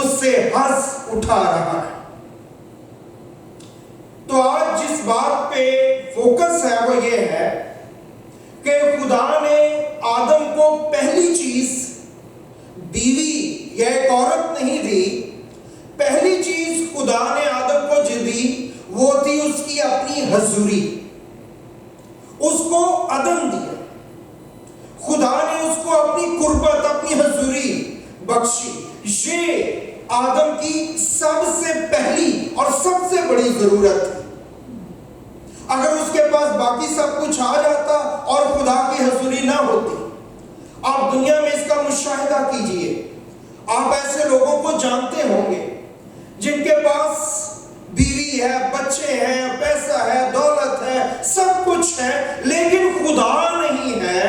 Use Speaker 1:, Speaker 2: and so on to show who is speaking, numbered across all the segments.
Speaker 1: اس سے ہنس اٹھا رہا ہے۔ تو آج جس بات پہ فوکس ہے وہ یہ ہے کہ خدا نے آدم کو پہلی چیز بیوی یا ایک عورت نہیں دی، پہلی چیز خدا نے آدم کو جو دی وہ تھی اس کی اپنی حضوری، اس کو عدن دیا۔ خدا نے اس کو اپنی قربت، اپنی حضوری بخشی۔ یہ آدم کی سب سے پہلی اور سب سے بڑی ضرورت ہے۔ اگر اس کے پاس باقی سب کچھ آ جاتا اور خدا کی حضوری نہ ہوتی، آپ دنیا میں اس کا مشاہدہ کیجئے، آپ ایسے لوگوں کو جانتے ہوں گے جن کے پاس بیوی ہے، بچے ہیں، پیسہ ہے، دولت ہے، سب کچھ ہے، لیکن خدا نہیں ہے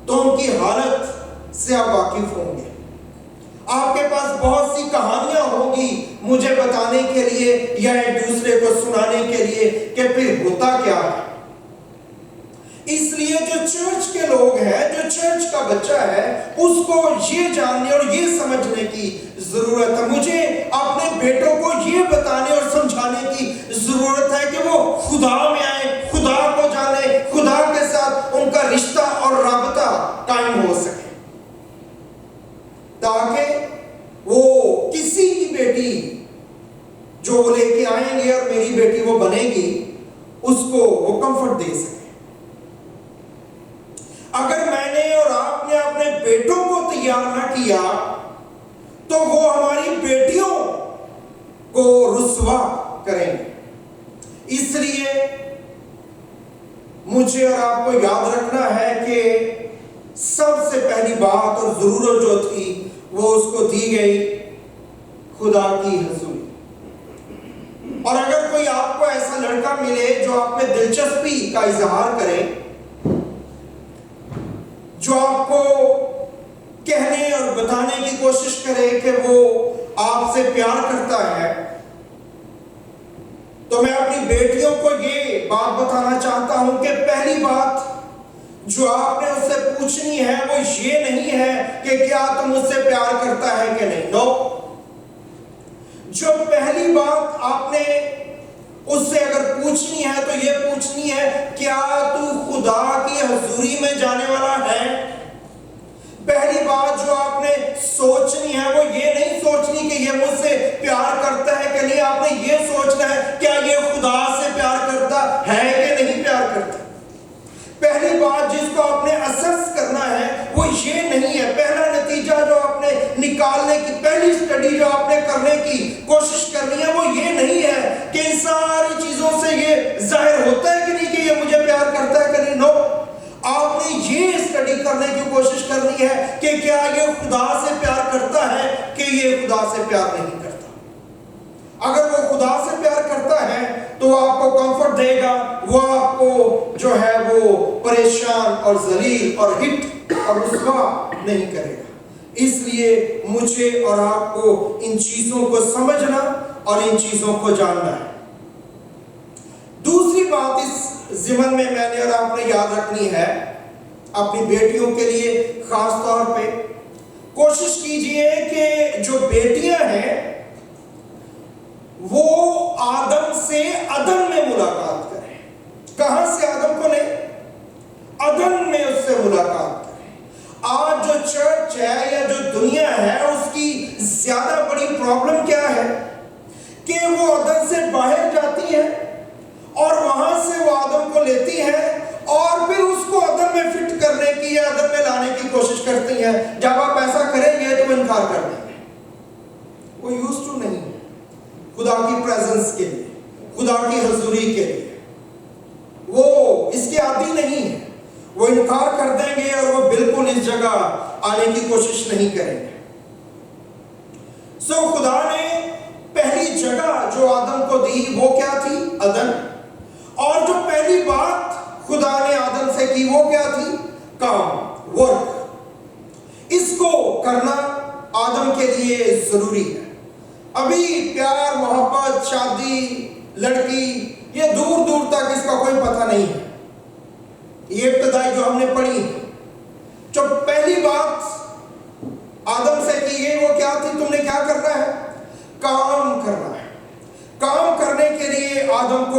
Speaker 1: تو ان کی حالت سے آپ واقف ہوں گے۔ آپ کے پاس بہت سی کہانیاں ہوں گی مجھے بتانے کے لیے یا ایک دوسرے کو سنانے کے لیے کہ پھر ہوتا کیا ہے۔ اس لیے جو چرچ کے لوگ ہیں، جو چرچ کا بچہ ہے، اس کو یہ جاننے اور یہ سمجھنے کی ضرورت ہے۔ مجھے اپنے بیٹوں کو یہ بتانے اور سمجھانے کی ضرورت ہے کہ وہ خدا میں آئے، خدا کو جانے، خدا کے ساتھ ان کا رشتہ اور رابطہ قائم ہو سکے، تاکہ وہ کسی کی بیٹی جو وہ لے کے آئیں گے اور میری بیٹی وہ بنے گی، اس کو وہ کمفرٹ دے سکے۔ اگر میں نے اور آپ نے اپنے بیٹوں کو تیار نہ کیا تو وہ ہماری بیٹیوں کو رسوا کریں گے۔ اس لیے مجھے اور آپ کو یاد رکھنا ہے کہ سب سے پہلی بات اور ضرورت جو تھی وہ اس کو دی گئی خدا کی حضوری۔ اور اگر کوئی آپ کو ایسا لڑکا ملے جو آپ میں دلچسپی کا اظہار کرے، جو آپ کو کہنے اور بتانے کی کوشش کرے کہ وہ آپ سے پیار کرتا ہے، تو میں اپنی بیٹیوں کو یہ بات بتانا چاہتا ہوں کہ پہلی بات جو آپ نے اس سے پوچھنی ہے وہ یہ نہیں ہے کہ کیا تم مجھ سے پیار کرتا ہے کہ نہیں۔ نو، جو پہلی بات آپ نے اس سے اگر پوچھنی ہے تو یہ پوچھنی ہے کیا تو خدا کی حضوری میں جانے والا ہے۔ پہلی بات جو آپ نے سوچنی ہے وہ یہ نہیں سوچنی کہ یہ مجھ سے پیار کرتا ہے کہ نہیں، آپ نے یہ سوچنا ہے کیا یہ خدا سے پیار کرتا ہے کہ نہیں پیار کرتا۔ پہلی بات جس کو آپ نے اسس کرنا ہے وہ یہ نہیں ہے، پہلا نتیجہ جو آپ نے نکالنے کی، پہلی سٹڈی جو آپ نے کرنے کی کوشش کرنی ہے وہ یہ نہیں ہے کہ ان ساری چیزوں سے یہ ظاہر ہوتا ہے کہ نہیں کہ یہ مجھے پیار کرتا ہے کہ نہیں۔ نو، آپ نے یہ اسٹڈی کرنے کی کوشش کرنی ہے کہ کیا یہ خدا سے پیار کرتا ہے کہ یہ خدا سے پیار نہیں کرتا۔ اگر وہ خدا سے پیار کرتا ہے تو وہ آپ کو کمفرٹ دے گا، وہ آپ کو جو ہے وہ پریشان اور ذلیل اور ہٹ اور رسوا نہیں کرے گا۔ اس لیے مجھے اور آپ کو ان چیزوں کو سمجھنا اور ان چیزوں کو جاننا ہے۔ دوسری بات اس ضمن میں نے اور آپ نے یاد رکھنی ہے، اپنی بیٹیوں کے لیے خاص طور پہ کوشش کیجئے کہ جو بیٹیاں ہیں وہ آدم سے عدن میں ملاقات کریں۔ کہاں سے آدم کو لیں؟ عدن میں اس سے ملاقات کریں۔ آج جو چرچ ہے یا جو دنیا ہے اس کی زیادہ بڑی پرابلم کیا ہے کہ وہ عدن سے باہر جاتی ہے اور وہاں سے وہ آدم کو لیتی ہے اور پھر اس کو عدن میں فٹ کرنے کی یا عدن میں لانے کی کوشش کرتی ہیں۔ جب آپ ایسا کریں گے تو انکار کر دیں گے، وہ یوز ٹو نہیں ہے خدا کی پریزنس کے لیے، خدا کی حضوری کے لیے، وہ اس کے عادی نہیں ہے، وہ انکار کر دیں گے اور وہ بالکل اس جگہ آنے کی کوشش نہیں کریں گے۔ سو خدا نے پہلی جگہ جو آدم کو دی وہ کیا تھی؟ عدن۔ اور جو پہلی بات خدا نے آدم سے کی وہ کیا تھی؟ کام، ورک۔ اس کو کرنا آدم کے لیے ضروری ہے۔ ابھی پیار، محبت، شادی، لڑکی، یہ دور دور تک اس کا کوئی پتہ نہیں ہے۔ یہ ابتدائی جو ہم نے پڑھی ہے، جو پہلی بات آدم سے کی گئی وہ کیا تھی؟ تم نے کیا کرنا ہے؟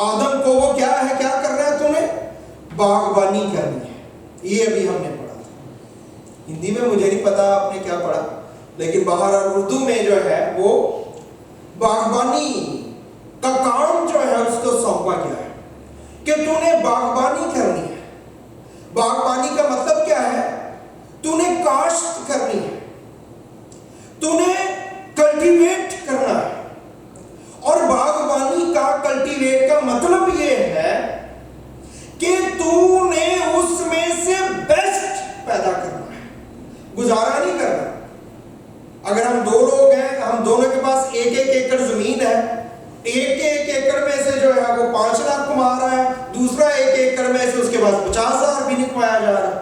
Speaker 1: آدم کو وہ کیا ہے، کیا کرنا ہے تمہیں؟ باغبانی کرنی ہے۔ یہ ابھی ہم نے پڑھا تھا، ہندی میں مجھے نہیں پتا آپ نے کیا پڑھا، لیکن بہرحال اردو میں جو ہے وہ باغبانی کا کام جو ہے اس کو سونپا گیا ہے کہ تو نے باغبانی کرنی ہے۔ باغبانی کا مطلب کیا ہے؟ تو نے کاشت کرنی ہے، تو نے کلٹیویٹ کرنا ہے۔ اور باغبانی کا کلٹیویٹ کا مطلب یہ ہے کہ تو نے اس میں سے بیسٹ پیدا کرنا ہے، گزارا نہیں کرنا۔ اگر ہم دو لوگ ہیں، ہم دونوں کے پاس ایک ایک ایکڑ زمین ہے، ایک ایک ایکڑ میں سے جو ہے وہ 5 لاکھ کما رہا ہے، دوسرا ایک ایکڑ میں سے اس کے پاس 50,000 بھی نہیں کمایا جا رہا،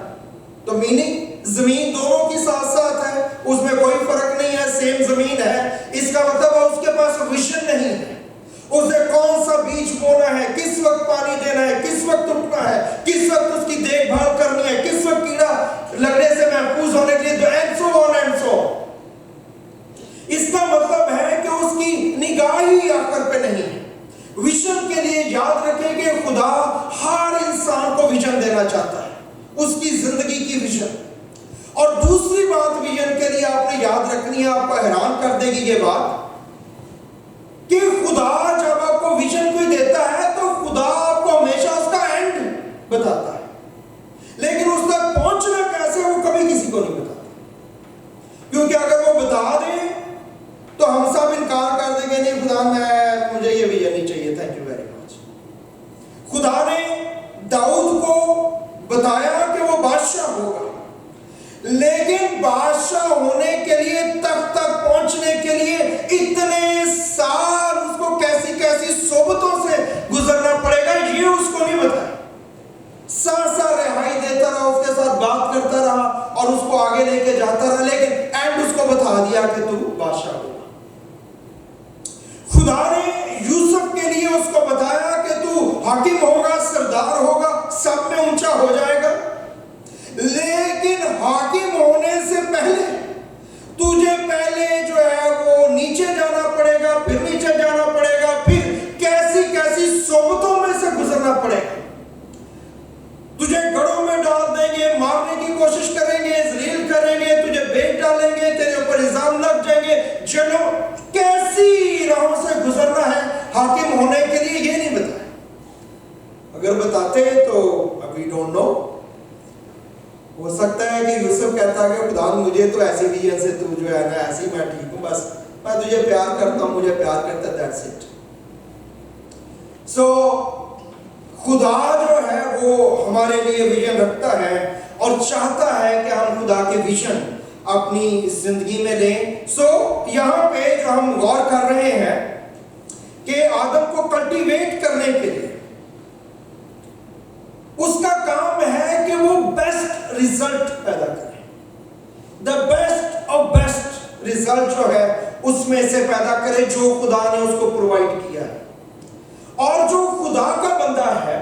Speaker 1: تو میننگ زمین دونوں کی ساتھ ساتھ ہے، اس میں کوئی فرق نہیں ہے، سیم زمین ہے۔ اس کا مطلب ہے اس کے پاس ویژن نہیں ہے، اسے کون سا بیج بونا ہے، کس وقت پانی دینا ہے، کس وقت اٹھنا ہے، کس وقت اس کی دیکھ بھال کرنی ہے، کس وقت کیڑا لگنے سے محفوظ ہونے کے لیے، and so on and so. اس کا مطلب ہے کہ اس کی نگاہ ہی آخر پہ نہیں ہے۔ ویژن کے لیے یاد رکھیں کہ خدا ہر انسان کو ویژن دینا چاہتا ہے، اس کی زندگی کی ویژن۔ اور دوسری بات ویژن کے لیے آپ نے یاد رکھنی ہے، آپ کو حیران کر دے گی یہ بات کہ خدا جب آپ کو ویژن کوئی دیتا ہے تو خدا آپ کو ہمیشہ اس کا اینڈ بتاتا ہے، لیکن اس تک پہنچنا کیسے وہ کبھی کسی کو نہیں بتاتا، کیونکہ اگر وہ بتا دیں تو ہم سب انکار کر دیں گے، نہیں خدا مجھے یہ ویژن نہیں چاہیے، تھینک یو ویری مچ۔ خدا نے داؤد کو بتایا کہ وہ بادشاہ ہوگا، لیکن بادشاہ ہونے کے لیے تخت تک پہنچنے کے لیے اتنے سال اس کو کیسی کیسی صحبتوں سے گزرنا پڑے گا یہ اس کو نہیں بتایا۔ سا رہائی دیتا رہا، اس کے ساتھ بات کرتا رہا اور اس کو آگے لے کے جاتا رہا، لیکن اینڈ اس کو بتا دیا کہ تو بادشاہ ہوگا۔ خدا نے یوسف کے لیے اس کو بتایا کہ تو حاکم ہوگا، سردار ہوگا، سب میں اونچا ہو جائے گا، لیکن حاکم ہونے سے پہلے تجھے پہلے جو ہے وہ نیچے جانا پڑے گا، پھر نیچے جانا پڑے گا، پھر کیسی کیسی صحبتوں میں سے گزرنا پڑے گا۔ تجھے گڑھوں میں ڈال دیں گے، مارنے کی کوشش کریں گے، ذلیل کریں گے، تجھے بیچ ڈالیں گے، تیرے اوپر الزام لگ جائیں گے، چلو کیسی راہوں سے گزرنا ہے حاکم ہونے کے لیے یہ نہیں بتایا۔ اگر بتاتے تو ابھی ڈونٹ نو، ہو سکتا ہے کہ یوسف کہتا ہے کہ خدا مجھے تو ایسی ویژن سے تو جو ہے نا ایسی میں ٹھیک ہوں، بس میں تجھے پیار کرتا ہوں، مجھے پیار کرتا ہے، دیٹس اٹ۔ سو خدا جو ہے وہ ہمارے لیے ویژن رکھتا ہے اور چاہتا ہے کہ ہم خدا کے ویژن اپنی زندگی میں لیں۔ سو یہاں پہ جو ہم غور کر رہے ہیں کہ آدم کو کلٹیویٹ کرنے کے لیے اس کا کام ہے کہ وہ بیسٹ ریزلٹ پیدا کرے، the best of best result جو ہے اس میں سے پیدا کرے جو خدا نے اس کو پرووائڈ کیا ہے۔ اور جو خدا کا بندہ ہے،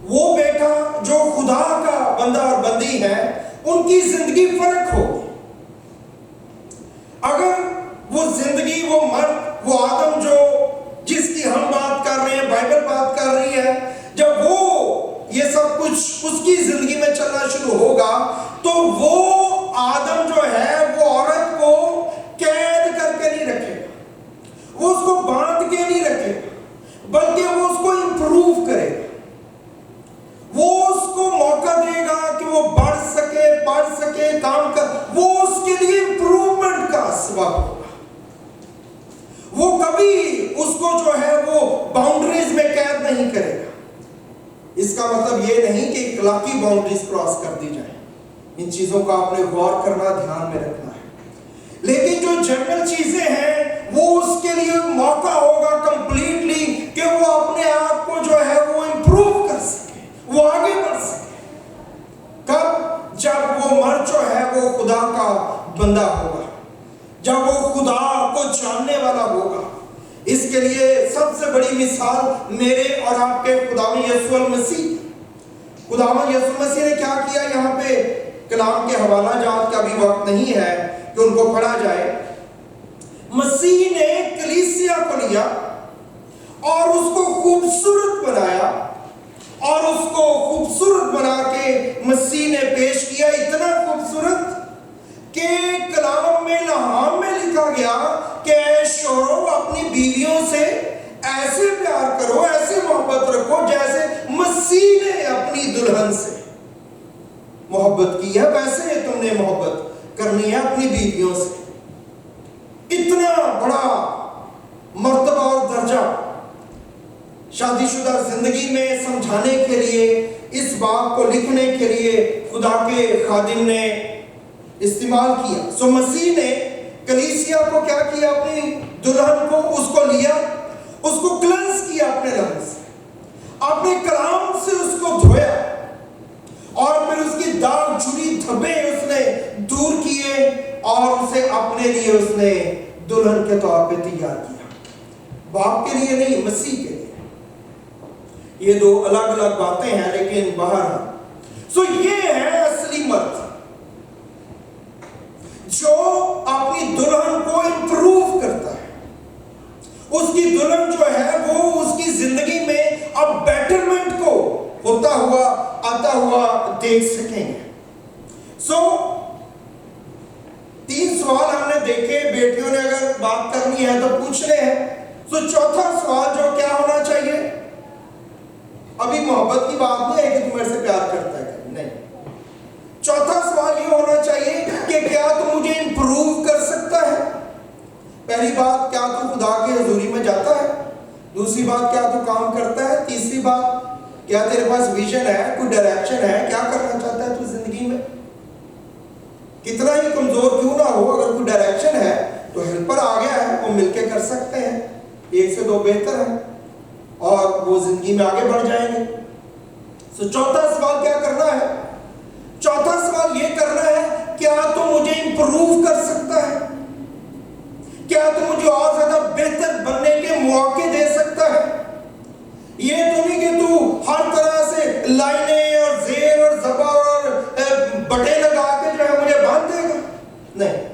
Speaker 1: وہ بیٹا جو خدا کا بندہ اور بندی ہے، ان کی زندگی فرق ہوگی۔ اگر وہ زندگی، وہ مرد، وہ آدم جو جس کی ہم بات کر رہے ہیں، بائبل بات کر رہی ہے، جب وہ یہ سب کچھ اس کی زندگی میں چلنا شروع ہوگا تو وہ آدم جو ہے وہ عورت کو قید کر کے نہیں رکھے گا، وہ اس کو باندھ کے نہیں رکھے گا، بلکہ وہ اس کو امپروو کرے گا، وہ اس کو موقع دے گا کہ وہ بڑھ سکے، پڑھ سکے، کام کر، وہ اس کے لیے امپروومنٹ کا سبب ہوگا۔ وہ کبھی اس کو جو ہے وہ باؤنڈریز میں قید نہیں کرے گا۔ اس کا مطلب یہ نہیں کہ اخلاقی باؤنڈریز کراس کر دی جائیں، ان چیزوں کا آپ نے غور کرنا، دھیان میں رکھنا ہے، لیکن جو جنرل چیزیں ہیں وہ اس کے لیے موقع ہوگا کمپلیٹلی کہ وہ اپنے آپ کو جو ہے وہ امپروو کر سکے، وہ آگے بڑھ سکے۔ کب؟ جب وہ مرد جو ہے وہ خدا کا بندہ ہوگا، جب وہ خدا کو جاننے والا ہوگا۔ اس کے لیے سب سے بڑی مثال میرے اور آپ کے خداوند یسوع المسیح۔ خداوند یسوع المسیح نے کیا کیا؟ یہاں پہ کلام کے حوالہ جات کا بھی وقت نہیں ہے کہ ان کو پڑھا جائے۔ مسیح نے کلیسیا کو لیا اور اس کو خوبصورت بنایا، اور اس کو خوبصورت بنا کے مسیح نے پیش کیا، اتنا خوبصورت کہ کلام میں لحام میں لکھا گیا کہ اے شوہرو اپنی بیویوں سے ایسے پیار کرو، ایسے محبت رکھو جیسے مسیح نے اپنی دلہن سے محبت کی ہے، ویسے تم نے محبت کرنی ہے اپنی بیویوں سے۔ اتنا بڑا مرتبہ اور درجہ شادی شدہ زندگی میں سمجھانے کے لیے، اس بات کو لکھنے کے لیے خدا کے خادم نے استعمال کیا۔ سو مسیح نے کلیسیا کو کیا کیا؟ اپنی دلہن کو، اس کو لیا، اس کو کلنس کیا اپنے لہو سے، اپنے کلام سے اس کو دھویا، اور پھر اس کی داغ جھری دھبے اس نے دور کیے، اور اسے اپنے لیے اس نے دلہن کے طور پہ تیار کیا۔ باپ کے لیے نہیں، مسیح کے لیے۔ یہ دو الگ الگ باتیں ہیں، لیکن باہر سو یہ ہے اصلی مرد جو اپنی دلہن کو امپروو کرتا ہے۔ اس کی دلہن جو ہے وہ اس کی زندگی میں اب بیٹرمنٹ کو ہوتا ہوا آتا ہوا دیکھ سکیں گے۔ سو 3 سوال ہم نے دیکھے، بیٹیوں نے اگر بات کرنی ہے تو پوچھ رہے ہیں۔ سو چوتھا سوال جو کیا ہونا چاہیے؟ ابھی محبت کی بات نہیں ہے کہ تم میرے سے پیار کرتا ہے، نہیں۔ چوتھا سوال یہ ہونا چاہیے کہ کیا تو مجھے امپروو کر سکتا ہے؟ پہلی بات، کیا تو خدا کی حضوری میں جاتا ہے؟ دوسری بات، کیا تو کام کرتا ہے؟ تیسری بات، کیا تیرے پاس ویژن ہے، کوئی ڈائریکشن ہے، کیا کرنا چاہتا ہے تو زندگی میں؟ کتنا ہی کمزور کیوں نہ ہو، اگر کوئی ڈائریکشن ہے تو ہیلپر آ گیا ہے، وہ مل کے کر سکتے ہیں، 1 سے 2 بہتر ہیں، اور وہ زندگی میں آگے بڑھ جائیں گے۔ سو چوتھا سوال کیا کرنا ہے؟ چوتھا سوال یہ کرنا ہے، کیا تو مجھے امپروو کر سکتا ہے؟ کیا تو مجھے اور زیادہ بہتر بننے کے مواقع دے سکتا ہے؟ یہ تو نہیں کہ تو ہر طرح سے لائنیں اور زیر اور زبر اور بٹے لگا کے جو ہے مجھے باندھ دے گا، نہیں۔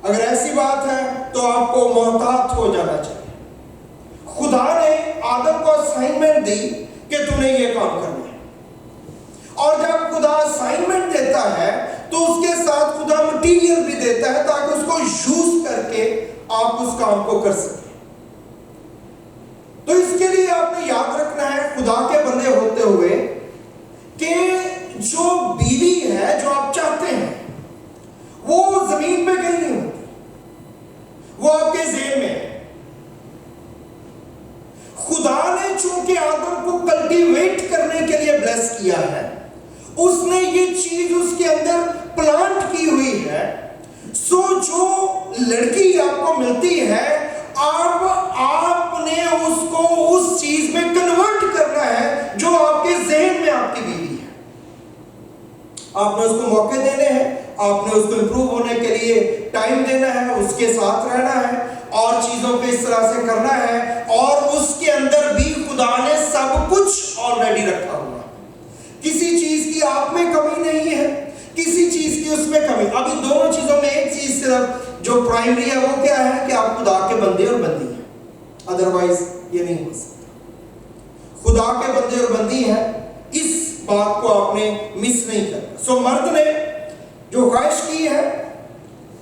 Speaker 1: اگر ایسی بات ہے تو آپ کو محتاط ہو جانا چاہیے۔ خدا نے آدم کو اسائنمنٹ دی کہ تم نے یہ کام کرنا ہے، اور جب خدا اسائنمنٹ دیتا ہے تو اس کے ساتھ خدا مٹیریل بھی دیتا ہے تاکہ اس کو یوز کر کے آپ اس کام کو کر سکیں۔ تو اس کے لیے آپ نے یاد رکھنا ہے خدا کے بندے ہوتے ہوئے کہ جو بیوی ہے جو آپ چاہتے ہیں وہ زمین پہ کہیں نہیں ہوتی، وہ آپ کے ذہن میں ہے۔ خدا نے چونکہ آدم کو کلٹیویٹ کرنے کے لیے بلیس کیا ہے، اس نے یہ چیز اس کے اندر پلانٹ کی ہوئی ہے۔ سو جو لڑکی آپ کو ملتی ہے، اب آپ نے اس کو اس چیز میں کنورٹ کرنا ہے جو آپ کے ذہن میں آپ کی بیوی ہے۔ آپ نے اس کو موقع دینے ہیں، آپ نے اس کو امپروو ہونے کے لیے ٹائم دینا ہے، اس کے ساتھ رہنا ہے، اور چیزوں کو اس طرح سے کرنا ہے، اور اس کے اندر بھی خدا نے سب کچھ آلریڈی رکھا ہوا ہے۔ کسی چیز کی آپ میں کمی نہیں ہے، کسی چیز کی اس میں کمی۔ اب ان دونوں چیزوں میں ایک چیز صرف جو پرائمری ہے وہ کیا ہے کہ آپ خدا کے بندے اور بندی ہیں، ادروائز یہ نہیں ہو سکتا۔ خدا کے بندے اور بندی ہیں، اس بات کو آپ نے مس نہیں کرنا۔ سو مرد نے جو خواہش کی ہے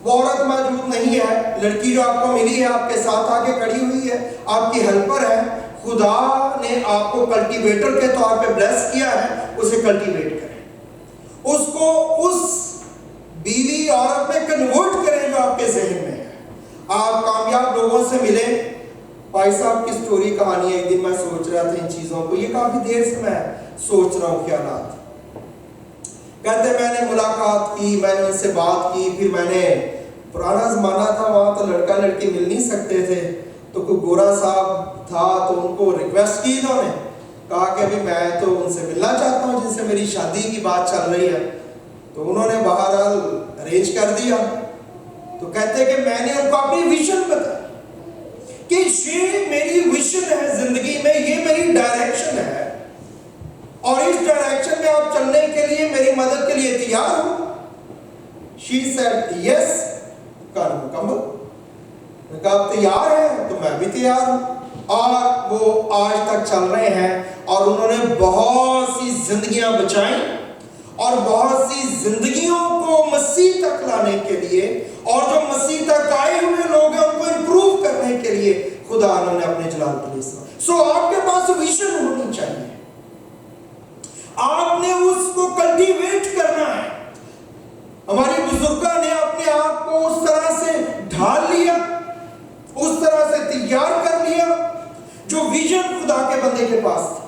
Speaker 1: وہ عورت موجود نہیں ہے، لڑکی جو آپ کو ملی ہے آپ کے ساتھ آ کے کھڑی ہوئی ہے، آپ کی ہیلپر ہے۔ خدا نے آپ کو کلٹیویٹر کے طور پہ بلیس کیا ہے، اسے کلٹیویٹ کریں، اس کو اس بیوی عورت میں کنورٹ کریں جو آپ کے ذہن میں ہے۔ آپ کامیاب لوگوں سے ملیں۔ بھائی صاحب کی سٹوری کہانی ہے، ایک دن میں سوچ رہا تھا ان چیزوں کو، یہ کافی دیر سے میں سوچ رہا ہوں خیالات۔ کہتے میں نے ملاقات کی، میں نے ان سے بات کی، پھر میں نے پرانا زمانہ تھا، وہاں تو لڑکا لڑکی مل نہیں سکتے تھے، تو کوئی گورا صاحب تھا تو ان کو ریکویسٹ کی، انہوں نے کہا کہ ابھی میں تو ان سے ملنا چاہتا ہوں جن سے میری شادی کی بات چل رہی ہے، تو انہوں نے بہرحال ارینج کر دیا۔ تو کہتے کہ میں نے ان کو اپنی ویژن بتائی کہ یہ میری ویژن ہے زندگی میں، یہ میری ڈائریکشن ہے، اور اس ڈائریکشن میں آپ چلنے کے لیے میری مدد کے لیے تیار ہو؟ She said yes، کہا مکمل، کہا آپ تیار ہیں تو میں بھی تیار ہوں۔ اور وہ آج تک چل رہے ہیں، اور انہوں نے بہت سی زندگیاں بچائیں اور بہت سی زندگیوں کو مسیح تک لانے کے لیے، اور جو مسیح تک آئے ہوئے لوگ ہیں ان کو امپروو کرنے کے لیے خدا انہوں نے اپنے جلال کے لیے استعمال۔ آپ کے پاس ویژن ہونی چاہیے، آپ نے اس کو کلٹیویٹ کرنا ہے۔ ہماری بزرگاں نے اپنے آپ کو اس طرح سے ڈھال لیا، اس طرح سے تیار کر لیا جو ویژن خدا کے بندے کے پاس تھا،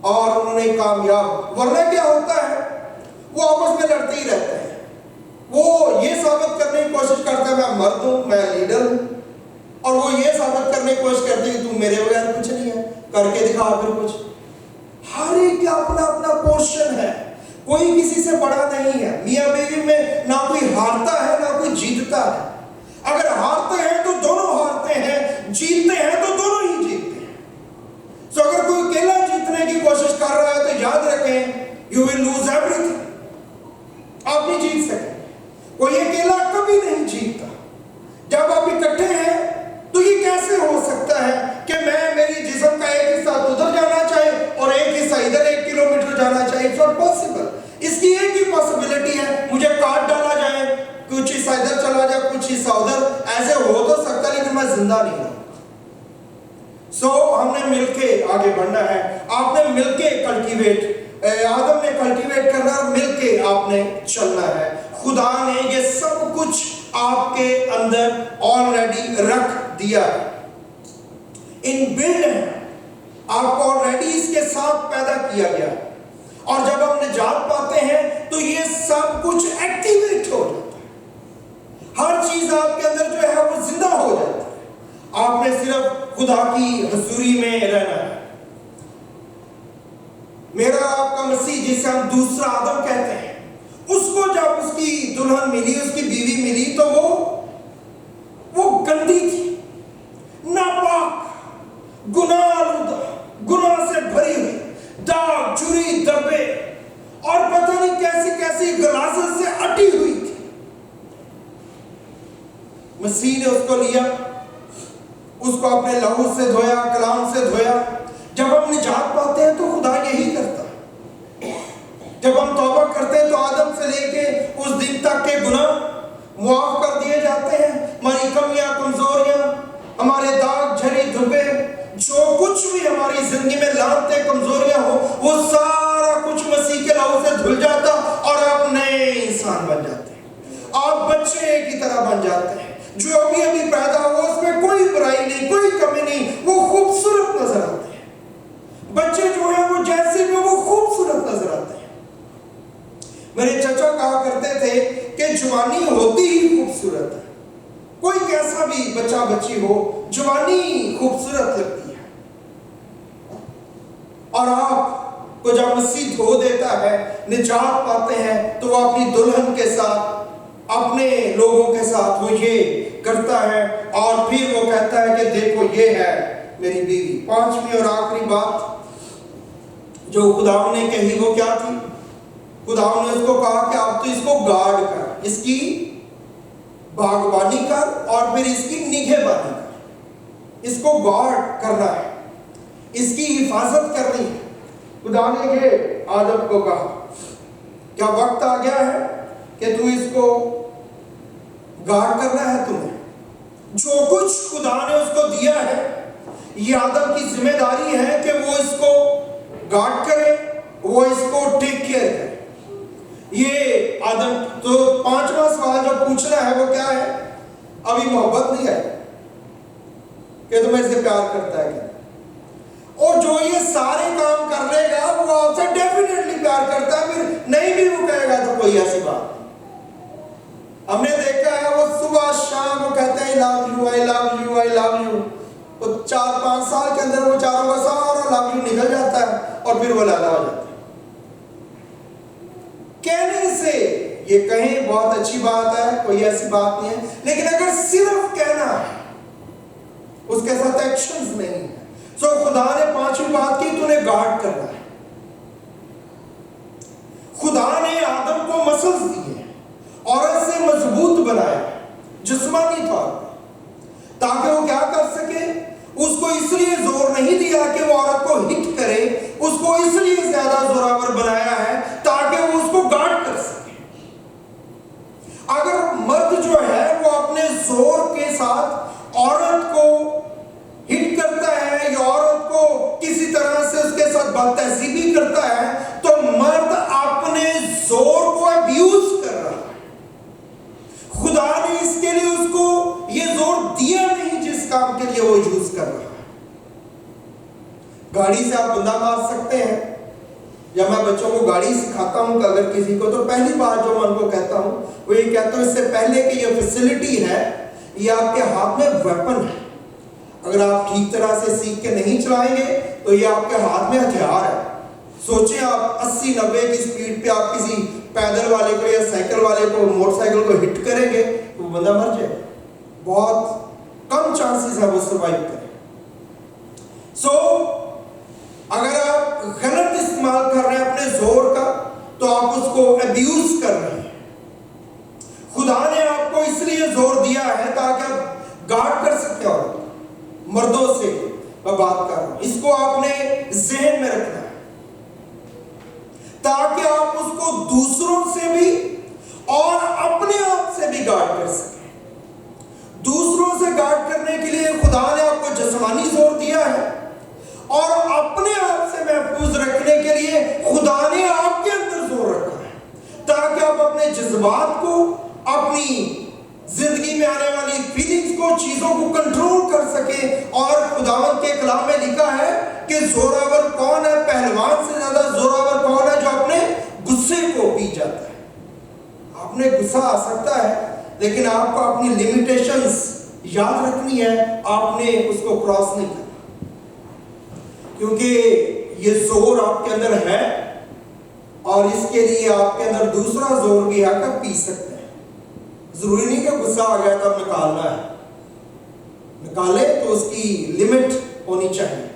Speaker 1: اور انہوں نے کامیاب۔ ورنہ کیا ہوتا ہے، وہ آپس میں لڑتے ہی رہتے ہیں، وہ یہ ثابت کرنے کی کوشش کرتا ہے میں مرد ہوں، میں لیڈر ہوں، اور وہ یہ ثابت کرنے کی کوشش کرتے ہیں کہ تم میرے بغیر کچھ نہیں ہے، کر کے دکھا پھر کچھ۔ ہر ایک کا اپنا اپنا پورشن ہے، کوئی کسی سے بڑا نہیں ہے۔ میاں بیوی میں نہ کوئی ہارتا ہے نہ کوئی جیتتا ہے، اگر ہارتے ہیں تو دونوں ہارتے ہیں، جیتتے ہیں تو دونوں ہی جیتتے ہیں۔ سو اگر کوئی اکیلا جیتنے کی کوشش کر رہا ہے تو یاد رکھیں you will lose everything، آپ نہیں جیت سکیں۔ کوئی اکیلا کبھی نہیں جیتتا۔ جب آپ اکٹھے ہیں تو یہ کیسے ہو سکتا ہے کہ میری جسم کا ایک حصہ ادھر جانا چاہے اور ایک حصہ ادھر 1 کلومیٹر جانا چاہے؟ It's not possible. اس کی ایک ہی پاسبلٹی ہے، مجھے کاٹ ڈالا جائے، کچھ حصہ ادھر چلا جائے کچھ حصہ ادھر، ایسے ہو تو سکتا لیکن میں زندہ نہیں ہوں۔ سو ہم نے مل کے آگے بڑھنا ہے، آپ نے مل کے کلٹیویٹ، آدم نے کلٹیویٹ کرنا، مل کے آپ نے چلنا ہے۔ خدا نے یہ سب کچھ آپ کے اندر آلریڈی رکھ دیا ہے، ان بلڈ ہے، آپ کو آلریڈی اس کے ساتھ پیدا کیا گیا ہے، اور جب ہم نجات پاتے ہیں تو یہ سب کچھ ایکٹیویٹ ہو جاتا ہے، ہر چیز آپ کے اندر جو ہے وہ زندہ ہو جاتی ہے۔ آپ نے صرف خدا کی حضوری میں رہنا ہے۔ میرا آپ کا مسیح جسے ہم دوسرا آدم کہتے ہیں، اس کو جب اس کی دلہن ملی، اس کی بیوی ملی، تو وہ گندی تھی، ناپاک، گناہ آلودہ، گناہ سے بھری ہوئی، داغ، چوری، دبے اور پتہ نہیں کیسی کیسی غلاظت سے اٹی ہوئی تھی۔ مسیح نے اس کو لیا، اس کو اپنے لہو سے دھویا، کلام سے دھویا۔ جب ہم نجات پاتے ہیں تو خدا یہی کرتا ہے، جب ہم توبہ کرتے ہیں تو آدم سے لے کے اس دن تک کے گناہ معاف کر دیے جاتے ہیں، ہماری کمیاں، کمزوریاں، ہمارے داغ، جھری، دھبے، جو کچھ بھی ہماری زندگی میں لانتیں، کمزوریاں ہو، وہ سارا کچھ مسیح کے لہو سے دھل جاتا اور آپ نئے انسان بن جاتے ہیں، آپ بچے کی طرح بن جاتے ہیں۔ جو ابھی ابھی پیدا ہوا اس میں کوئی برائی نہیں، کوئی کمی نہیں، وہ خوبصورت نظر آتے ہیں۔ بچے جو ہیں وہ جیسے بھی وہ خوبصورت نظر آتے ہیں۔ میرے چچا کہا کرتے تھے کہ جوانی ہوتی ہی خوبصورت ہے، کوئی کیسا بھی بچہ بچی ہو، جوانی خوبصورت لگتی ہے۔ اور آپ کو جب مسیح دھو دیتا ہے، نجات پاتے ہیں، تو وہ اپنی دلہن کے ساتھ، اپنے لوگوں کے ساتھ وہ یہ کرتا ہے، اور پھر وہ کہتا ہے کہ دیکھو یہ ہے میری بیوی۔ پانچویں اور آخری بات جو خدا نے کہی وہ کیا تھی؟ خدا نے اس کو کہا کہ اب تو اس کو گارڈ کر، اس کی باغبانی کر اور پھر اس کی نگہبانی کر، اس کو گارڈ کرنا ہے، اس کی حفاظت کرنی ہے۔ خدا نے یہ آدم کو کہا، کیا وقت آ گیا ہے کہ تو اس کو گارڈ کرنا ہے؟ تمہیں جو کچھ خدا نے اس کو دیا ہے، یہ آدم کی ذمہ داری ہے کہ وہ اس کو گارڈ کرے، وہ اس کو ٹیک کیئر کرے۔ یہ آدم تو پانچواں سوال جو پوچھنا ہے وہ کیا ہے؟ ابھی محبت نہیں ہے کہ تم اسے پیار کرتا ہے کیا؟ اور جو یہ سارے کام کر لے گا وہ آپ سے ڈیفینیٹلی پیار کرتا ہے، پھر نہیں بھی وہ کہے گا تو کوئی ایسی بات نہیں۔ ہم نے دیکھا ہے وہ صبح شام وہ کہتے ہیں I love you, I love you, I love you، وہ 4-5 سال کے اندر وہ چاروں کا سارا love you نکل جاتا ہے اور پھر وہ لالا ہو جاتا ہے۔ کہنے سے یہ کہیں بہت اچھی بات ہے، کوئی ایسی بات نہیں ہے، لیکن اگر صرف کہنا ہے، اس کے ساتھ ایکشنز نہیں ہے۔ سو خدا نے پانچویں بات کی، تو نے گارڈ کرنا ہے۔ خدا نے آدم کو مسلز دیے، عورت سے مضبوط بنایا جسمانی طور پر، تاکہ وہ کیا کر سکے؟ اس کو اس لیے زور نہیں دیا کہ وہ عورت کو ہٹ کرے، اس کو اس لیے زیادہ زوراور بنایا ہے تاکہ وہ اس کو گارڈ کر سکے۔ اگر مرد جو ہے وہ اپنے زور کے ساتھ عورت کو ہٹ کرتا ہے یا عورت کو کسی طرح سے اس کے ساتھ بد تہذیبی کرتا ہے تو مرد اپنے زور کو ابیوز کر رہا ہے۔ خدا نے اس کے لیے اس کو یہ زور دیا نہیں جس کام کے لیے وہ یوز کر رہا ہے۔ گاڑی سے آپ بندہ مار سکتے ہیں، یا میں بچوں کو گاڑی سکھاتا ہوں کہ اگر کسی کو، تو پہلی بات جو میں ان کو کہتا ہوں وہ یہ کہتا ہوں اس سے پہلے کہ یہ فیسلٹی ہے، یہ آپ کے ہاتھ میں ویپن ہے۔ اگر آپ ٹھیک طرح سے سیکھ کے نہیں چلائیں گے تو یہ آپ کے ہاتھ میں ہتھیار ہے۔ سوچیں آپ 80-90 کی سپیڈ پہ آپ کسی پیدل والے کو یا سائیکل والے کو، موٹر سائیکل کو ہٹ کریں گے تو وہ بندہ مر جائے، بہت کم چانسز ہے وہ سروائیو کرے۔ سو اگر آپ غلط استعمال کر رہے ہیں اپنے زور کا تو آپ اس کو ابیوز کر رہے ہیں۔ خدا نے آپ کو اس لیے زور دیا ہے تاکہ آپ گارڈ کر سکتے ہو۔ مردوں سے میں بات کر رہا ہوں، اس کو آپ نے ذہن میں رکھنا ہے تاکہ آپ اس کو دوسروں سے بھی اور اپنے آپ سے بھی گارڈ کر سکیں۔ دوسروں سے گارڈ کرنے کے لیے خدا نے آپ کو جسمانی زور دیا ہے، اور اپنے آپ سے محفوظ رکھنے کے لیے خدا نے آپ کے اندر زور رکھا ہے تاکہ آپ اپنے جذبات کو، اپنی زندگی میں آنے والی فیلنگز کو، چیزوں کو کنٹرول کر سکیں۔ اور خداوند کے کلام میں لکھا ہے کہ زوراور کون ہے؟ پہلوان سے زیادہ زوراور کون ہے؟ جو اپنے غصے کو پی جاتا ہے۔ آپ نے غصہ آ سکتا ہے لیکن آپ کو اپنی لیمیٹیشنز یاد رکھنی ہے، آپ نے اس کو کراس نہیں کرنا، کیونکہ یہ زور آپ کے اندر ہے اور اس کے لیے آپ کے اندر دوسرا زور بھی ہے کہ پی سکتے ہیں۔ ضروری نہیں کہ غصہ آ گیا تب نکالنا ہے، نکالے تو اس کی لمٹ ہونی چاہیے۔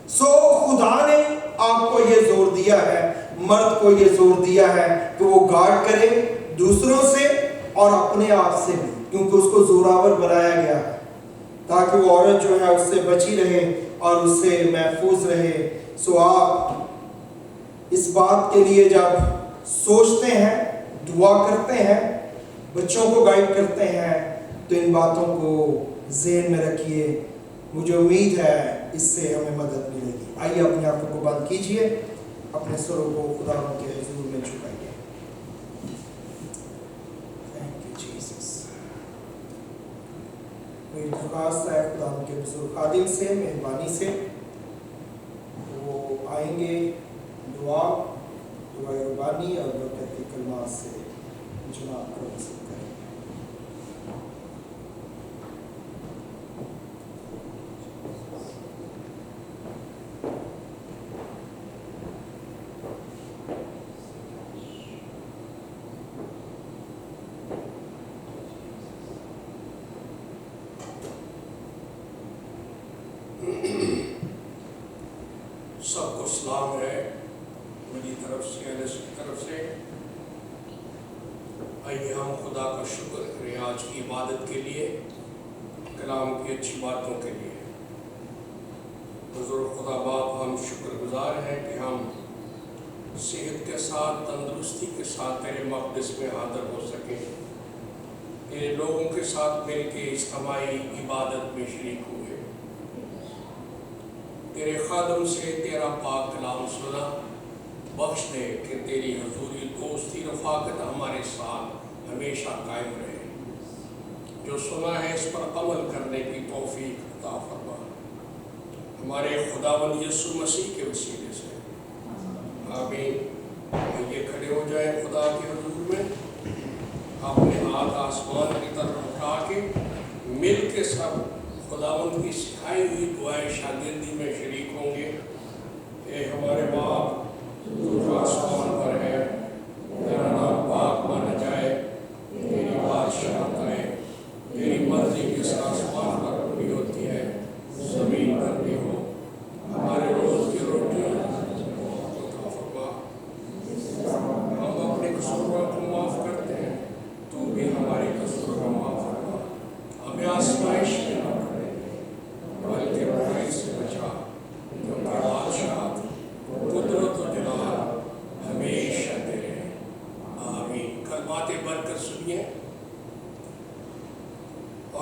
Speaker 1: سو خدا نے آپ کو یہ زور دیا ہے، مرد کو یہ زور دیا ہے کہ وہ گارڈ کرے دوسروں سے اور اپنے آپ سے بھی، کیونکہ اس کو زوراور بنایا گیا ہے تاکہ وہ عورت جو ہے اس سے بچی رہے اور اس سے محفوظ رہے۔ سو آپ اس بات کے لیے جب سوچتے ہیں، دعا کرتے ہیں، بچوں کو گائیڈ کرتے ہیں، تو ان باتوں کو ذہن میں رکھیے۔ مجھے امید ہے اس سے ہمیں مدد ملے گی۔ آئیے اپنے آنکھوں کو بند کیجئے، اپنے سروں کو خدا کے حضور میں جھکائیے۔ Thank you Jesus. میری درخواست ہے خدا کے بزرگ خادم سے، مہربانی سے وہ آئیں گے، دعائے ربانی اور برکت کے کلمات سے جناب کو نصیب کریں گے۔
Speaker 2: سب کو سلام ہے میری طرف سے، اللہ کی طرف سے۔ آئیے ہم خدا کا شکر کریں آج کی عبادت کے لیے، کلام کی اچھی باتوں کے لیے۔ بزرگ خدا باپ، ہم شکر گزار ہیں کہ ہم صحت کے ساتھ، تندرستی کے ساتھ تیرے مقدس میں حاضر ہو سکیں، تیرے لوگوں کے ساتھ مل کے اجتماعی عبادت میں شریک ہوئے، تیرے خادم سے تیرا پاک کلام سنا۔ بخش دے کہ تیری حضوری، دوستی، رفاقت ہمارے ساتھ ہمیشہ قائم رہے۔ جو سنا ہے اس پر عمل کرنے کی توفیق عطا فرما، ہمارے خداوند یسوع مسیح کے وسیلے سے، آمین۔ آئیے کھڑے ہو جائیں خدا کے حضور میں، اپنے ہاتھ آسمان کی طرف اٹھا کے مل کے سب خداوند کی سکھائی ہوئی دعائے شاگردی میں شریک ہوں گے۔ اے ہمارے باپ جو آسمان پر ہے، تیرا نام پاک مانا جائے، تیری بادشاہت آئے، تیری مرضی جس آسمان پر پوری ہوتی ہے زمین پر بھی ہو۔ ہمارے روز کی روٹی عطا فرما، ہم اپنے قصوروں کو معاف کرتے ہیں، تو بھی ہمارے قصور کو معاف فرما، ہمیں آزمائش میں نہ پڑے